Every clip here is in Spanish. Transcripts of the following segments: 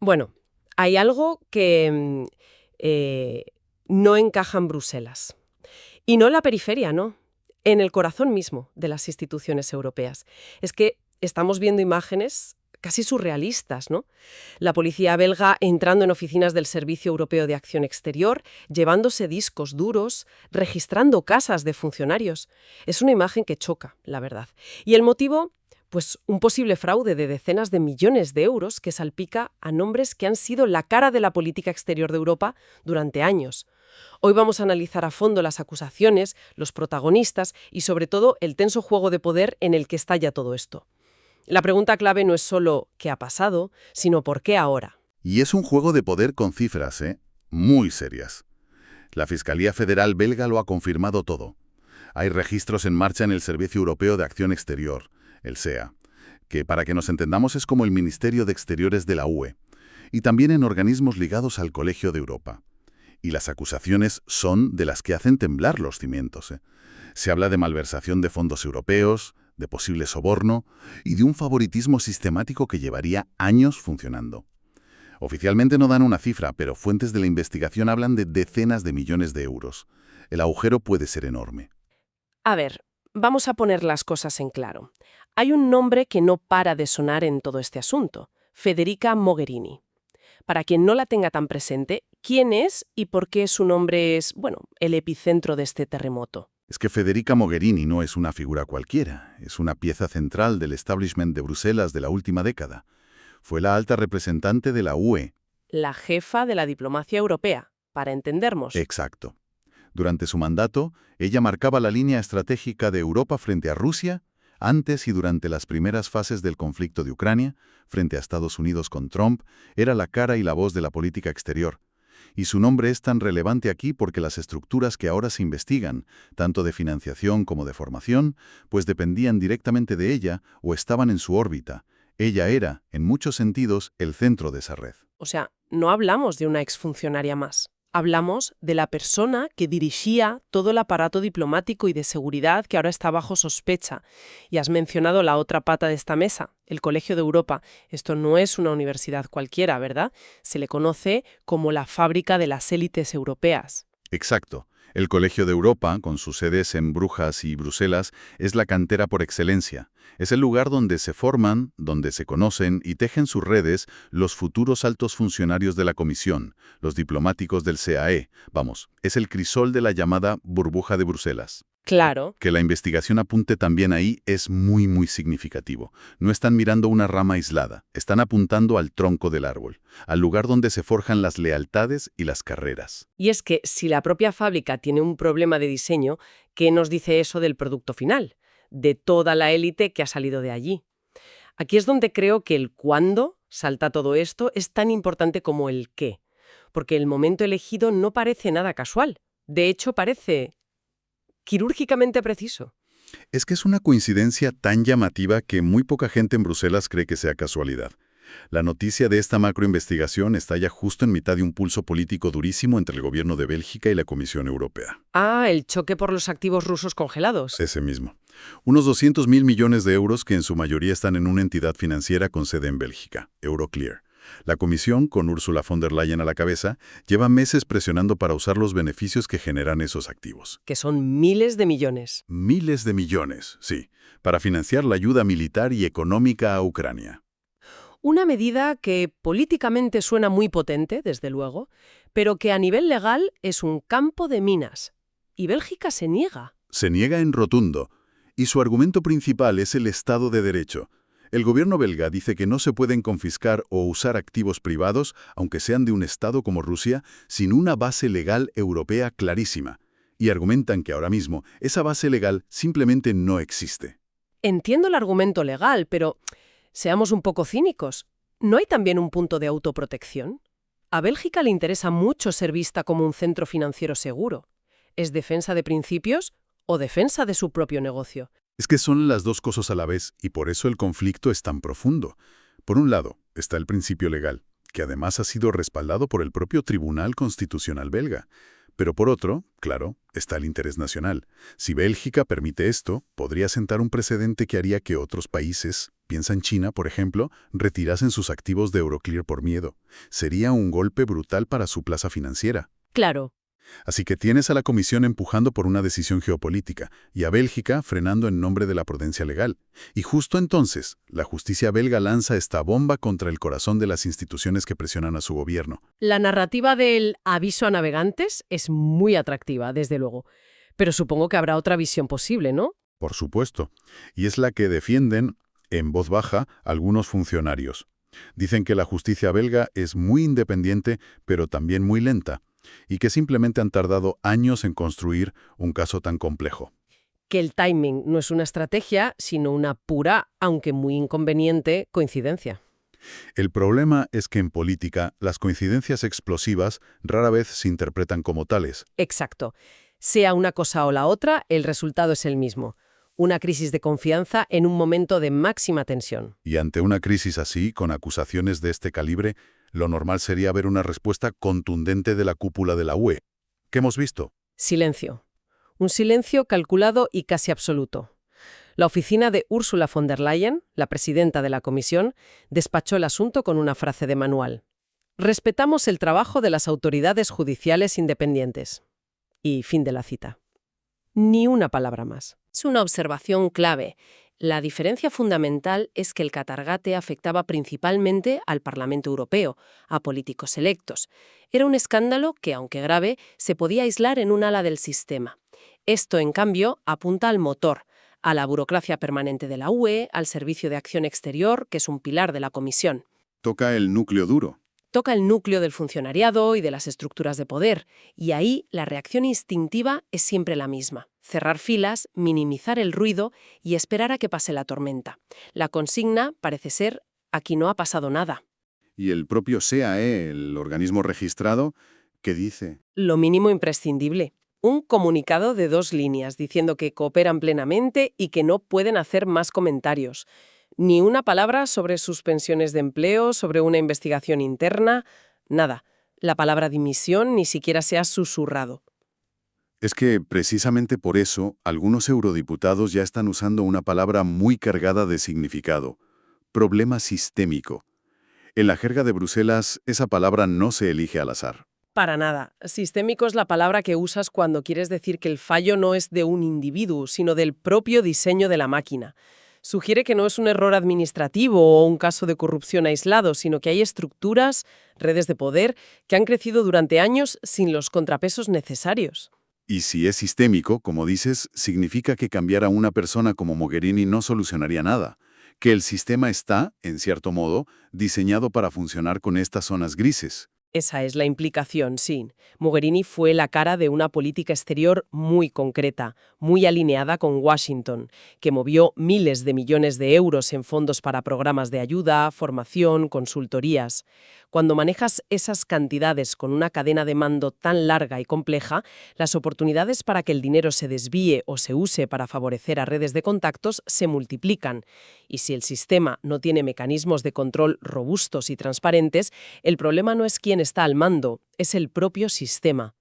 Bueno, hay algo que no encaja en Bruselas. Y no en la periferia, no. En el corazón mismo de las instituciones europeas. Es que estamos viendo imágenes casi surrealistas, ¿no? La policía belga entrando en oficinas del Servicio Europeo de Acción Exterior, llevándose discos duros, registrando casas de funcionarios. Es una imagen que choca, la verdad. ¿Y el motivo? Pues un posible fraude de decenas de millones de euros que salpica a nombres que han sido la cara de la política exterior de Europa durante años. Hoy vamos a analizar a fondo las acusaciones, los protagonistas y, sobre todo, el tenso juego de poder en el que estalla todo esto. La pregunta clave no es solo ¿qué ha pasado?, sino ¿por qué ahora? Y es un juego de poder con cifras, muy serias. La Fiscalía Federal belga lo ha confirmado todo. Hay registros en marcha en el Servicio Europeo de Acción Exterior, el SEA, que para que nos entendamos es como el Ministerio de Exteriores de la UE, y también en organismos ligados al Colegio de Europa. Y las acusaciones son de las que hacen temblar los cimientos. Se habla de malversación de fondos europeos, de posible soborno y de un favoritismo sistemático que llevaría años funcionando. Oficialmente no dan una cifra, pero fuentes de la investigación hablan de decenas de millones de euros. El agujero puede ser enorme. A ver, vamos a poner las cosas en claro. Hay un nombre que no para de sonar en todo este asunto: Federica Mogherini. Para quien no la tenga tan presente, ¿quién es y por qué su nombre es, bueno, el epicentro de este terremoto? Es que Federica Mogherini no es una figura cualquiera, es una pieza central del establishment de Bruselas de la última década. Fue la alta representante de la UE. La jefa de la diplomacia europea, para entendernos. Exacto. Durante su mandato, ella marcaba la línea estratégica de Europa frente a Rusia, antes y durante las primeras fases del conflicto de Ucrania, frente a Estados Unidos con Trump, era la cara y la voz de la política exterior. Y su nombre es tan relevante aquí porque las estructuras que ahora se investigan, tanto de financiación como de formación, pues dependían directamente de ella o estaban en su órbita. Ella era, en muchos sentidos, el centro de esa red. O sea, no hablamos de una exfuncionaria más. Hablamos de la persona que dirigía todo el aparato diplomático y de seguridad que ahora está bajo sospecha. Y has mencionado la otra pata de esta mesa, el Colegio de Europa. Esto no es una universidad cualquiera, ¿verdad? Se le conoce como la fábrica de las élites europeas. Exacto. El Colegio de Europa, con sus sedes en Brujas y Bruselas, es la cantera por excelencia. Es el lugar donde se forman, donde se conocen y tejen sus redes los futuros altos funcionarios de la Comisión, los diplomáticos del CAE. Vamos, es el crisol de la llamada burbuja de Bruselas. Claro. Que la investigación apunte también ahí es muy significativo. No están mirando una rama aislada, están apuntando al tronco del árbol, al lugar donde se forjan las lealtades y las carreras. Y es que si la propia fábrica tiene un problema de diseño, ¿qué nos dice eso del producto final? De toda la élite que ha salido de allí. Aquí es donde creo que el cuándo salta todo esto es tan importante como el qué, porque el momento elegido no parece nada casual. De hecho, parece quirúrgicamente preciso. Es que es una coincidencia tan llamativa que muy poca gente en Bruselas cree que sea casualidad. La noticia de esta macroinvestigación estalla justo en mitad de un pulso político durísimo entre el gobierno de Bélgica y la Comisión Europea. Ah, el choque por los activos rusos congelados. Ese mismo. Unos 200.000 millones de euros que en su mayoría están en una entidad financiera con sede en Bélgica, Euroclear. La Comisión, con Ursula von der Leyen a la cabeza, lleva meses presionando para usar los beneficios que generan esos activos. Que son miles de millones. Miles de millones, sí, para financiar la ayuda militar y económica a Ucrania. Una medida que políticamente suena muy potente, desde luego, pero que a nivel legal es un campo de minas. Y Bélgica se niega. Se niega en rotundo, y su argumento principal es el Estado de Derecho. El gobierno belga dice que no se pueden confiscar o usar activos privados, aunque sean de un Estado como Rusia, sin una base legal europea clarísima. Y argumentan que ahora mismo esa base legal simplemente no existe. Entiendo el argumento legal, pero seamos un poco cínicos. ¿No hay también un punto de autoprotección? A Bélgica le interesa mucho ser vista como un centro financiero seguro. ¿Es defensa de principios o defensa de su propio negocio? Es que son las dos cosas a la vez y por eso el conflicto es tan profundo. Por un lado, está el principio legal, que además ha sido respaldado por el propio Tribunal Constitucional belga. Pero por otro, claro, está el interés nacional. Si Bélgica permite esto, podría sentar un precedente que haría que otros países Piensa en China, por ejemplo, retirasen sus activos de Euroclear por miedo. Sería un golpe brutal para su plaza financiera. Claro. Así que tienes a la Comisión empujando por una decisión geopolítica y a Bélgica frenando en nombre de la prudencia legal. Y justo entonces, la justicia belga lanza esta bomba contra el corazón de las instituciones que presionan a su gobierno. La narrativa del aviso a navegantes es muy atractiva, desde luego. Pero supongo que habrá otra visión posible, ¿no? Por supuesto. Y es la que defienden, en voz baja, algunos funcionarios. Dicen que la justicia belga es muy independiente, pero también muy lenta, y que simplemente han tardado años en construir un caso tan complejo. Que el timing no es una estrategia, sino una pura, aunque muy inconveniente, coincidencia. El problema es que en política las coincidencias explosivas rara vez se interpretan como tales. Exacto. Sea una cosa o la otra, el resultado es el mismo. Una crisis de confianza en un momento de máxima tensión. Y ante una crisis así, con acusaciones de este calibre, lo normal sería ver una respuesta contundente de la cúpula de la UE. ¿Qué hemos visto? Silencio. Un silencio calculado y casi absoluto. La oficina de Ursula von der Leyen, la presidenta de la Comisión, despachó el asunto con una frase de manual. Respetamos el trabajo de las autoridades judiciales independientes. Y fin de la cita. Ni una palabra más. Es una observación clave. La diferencia fundamental es que el catargate afectaba principalmente al Parlamento Europeo, a políticos electos. Era un escándalo que, aunque grave, se podía aislar en un ala del sistema. Esto, en cambio, apunta al motor, a la burocracia permanente de la UE, al Servicio de Acción Exterior, que es un pilar de la Comisión. Toca el núcleo duro. Toca el núcleo del funcionariado y de las estructuras de poder, y ahí la reacción instintiva es siempre la misma. Cerrar filas, minimizar el ruido y esperar a que pase la tormenta. La consigna parece ser: aquí no ha pasado nada. Y el propio SEAE, el organismo registrado, ¿qué dice? Lo mínimo imprescindible. Un comunicado de 2 líneas diciendo que cooperan plenamente y que no pueden hacer más comentarios. Ni una palabra sobre suspensiones de empleo, sobre una investigación interna, nada. La palabra dimisión ni siquiera se ha susurrado. Es que, precisamente por eso, algunos eurodiputados ya están usando una palabra muy cargada de significado: problema sistémico. En la jerga de Bruselas, esa palabra no se elige al azar. Para nada. Sistémico es la palabra que usas cuando quieres decir que el fallo no es de un individuo, sino del propio diseño de la máquina. Sugiere que no es un error administrativo o un caso de corrupción aislado, sino que hay estructuras, redes de poder, que han crecido durante años sin los contrapesos necesarios. Y si es sistémico, como dices, significa que cambiar a una persona como Mogherini no solucionaría nada, que el sistema está, en cierto modo, diseñado para funcionar con estas zonas grises. Esa es la implicación, sí. Mogherini fue la cara de una política exterior muy concreta, muy alineada con Washington, que movió miles de millones de euros en fondos para programas de ayuda, formación, consultorías. Cuando manejas esas cantidades con una cadena de mando tan larga y compleja, las oportunidades para que el dinero se desvíe o se use para favorecer a redes de contactos se multiplican. Y si el sistema no tiene mecanismos de control robustos y transparentes, el problema no es quién está al mando, es el propio sistema.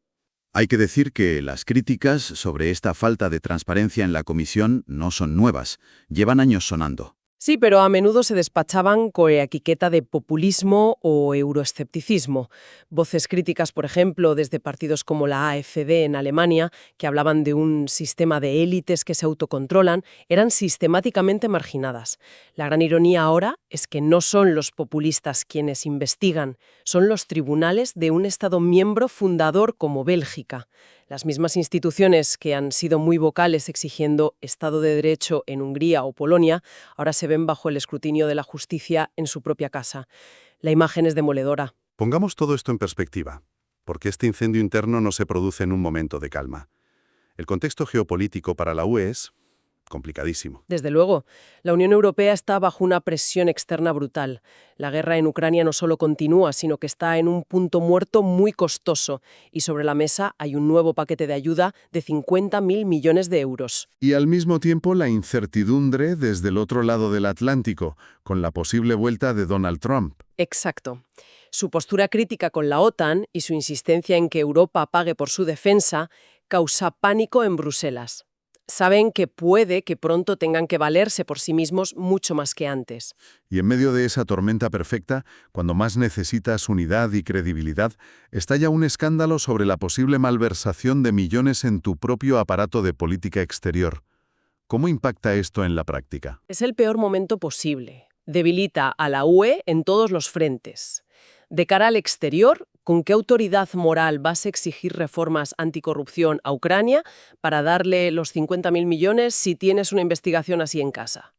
Hay que decir que las críticas sobre esta falta de transparencia en la Comisión no son nuevas, llevan años sonando. Sí, pero a menudo se despachaban con etiqueta de populismo o euroescepticismo. Voces críticas, por ejemplo, desde partidos como la AfD en Alemania, que hablaban de un sistema de élites que se autocontrolan, eran sistemáticamente marginadas. La gran ironía ahora es que no son los populistas quienes investigan, son los tribunales de un Estado miembro fundador como Bélgica. Las mismas instituciones que han sido muy vocales exigiendo Estado de Derecho en Hungría o Polonia, ahora se ven bajo el escrutinio de la justicia en su propia casa. La imagen es demoledora. Pongamos todo esto en perspectiva, porque este incendio interno no se produce en un momento de calma. El contexto geopolítico para la UE es complicadísimo. Desde luego, la Unión Europea está bajo una presión externa brutal. La guerra en Ucrania no solo continúa, sino que está en un punto muerto muy costoso. Y sobre la mesa hay un nuevo paquete de ayuda de 50.000 millones de euros. Y al mismo tiempo la incertidumbre desde el otro lado del Atlántico, con la posible vuelta de Donald Trump. Exacto. Su postura crítica con la OTAN y su insistencia en que Europa pague por su defensa causa pánico en Bruselas. Saben que puede que pronto tengan que valerse por sí mismos mucho más que antes. Y en medio de esa tormenta perfecta, cuando más necesitas unidad y credibilidad, estalla un escándalo sobre la posible malversación de millones en tu propio aparato de política exterior. ¿Cómo impacta esto en la práctica? Es el peor momento posible. Debilita a la UE en todos los frentes. De cara al exterior, ¿con qué autoridad moral vas a exigir reformas anticorrupción a Ucrania para darle los 50.000 millones si tienes una investigación así en casa?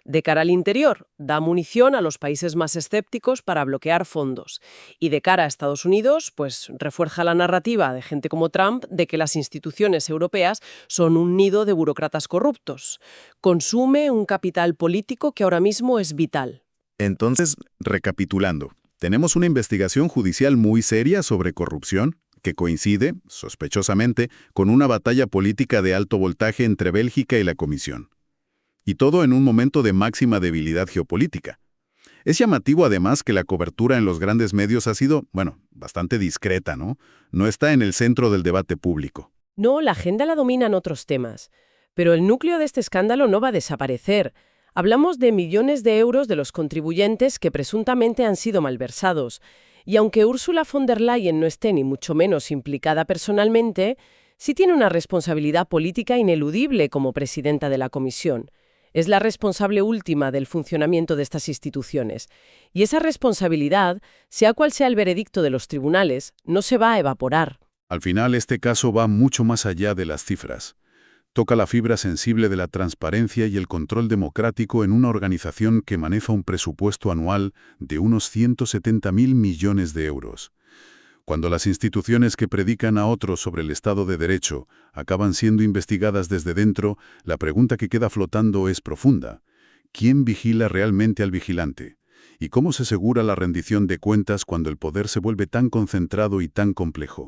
De cara al interior, da munición a los países más escépticos para bloquear fondos. Y de cara a Estados Unidos, pues refuerza la narrativa de gente como Trump de que las instituciones europeas son un nido de burócratas corruptos. Consume un capital político que ahora mismo es vital. Entonces, recapitulando, tenemos una investigación judicial muy seria sobre corrupción que coincide, sospechosamente, con una batalla política de alto voltaje entre Bélgica y la Comisión. Y todo en un momento de máxima debilidad geopolítica. Es llamativo además que la cobertura en los grandes medios ha sido, bastante discreta, ¿no? No está en el centro del debate público. No, la agenda la dominan otros temas. Pero el núcleo de este escándalo no va a desaparecer. Hablamos de millones de euros de los contribuyentes que presuntamente han sido malversados. Y aunque Ursula von der Leyen no esté ni mucho menos implicada personalmente, sí tiene una responsabilidad política ineludible como presidenta de la Comisión. Es la responsable última del funcionamiento de estas instituciones. Y esa responsabilidad, sea cual sea el veredicto de los tribunales, no se va a evaporar. Al final, este caso va mucho más allá de las cifras. Toca la fibra sensible de la transparencia y el control democrático en una organización que maneja un presupuesto anual de unos 170.000 millones de euros. Cuando las instituciones que predican a otros sobre el Estado de Derecho acaban siendo investigadas desde dentro, la pregunta que queda flotando es profunda. ¿Quién vigila realmente al vigilante? ¿Y cómo se asegura la rendición de cuentas cuando el poder se vuelve tan concentrado y tan complejo?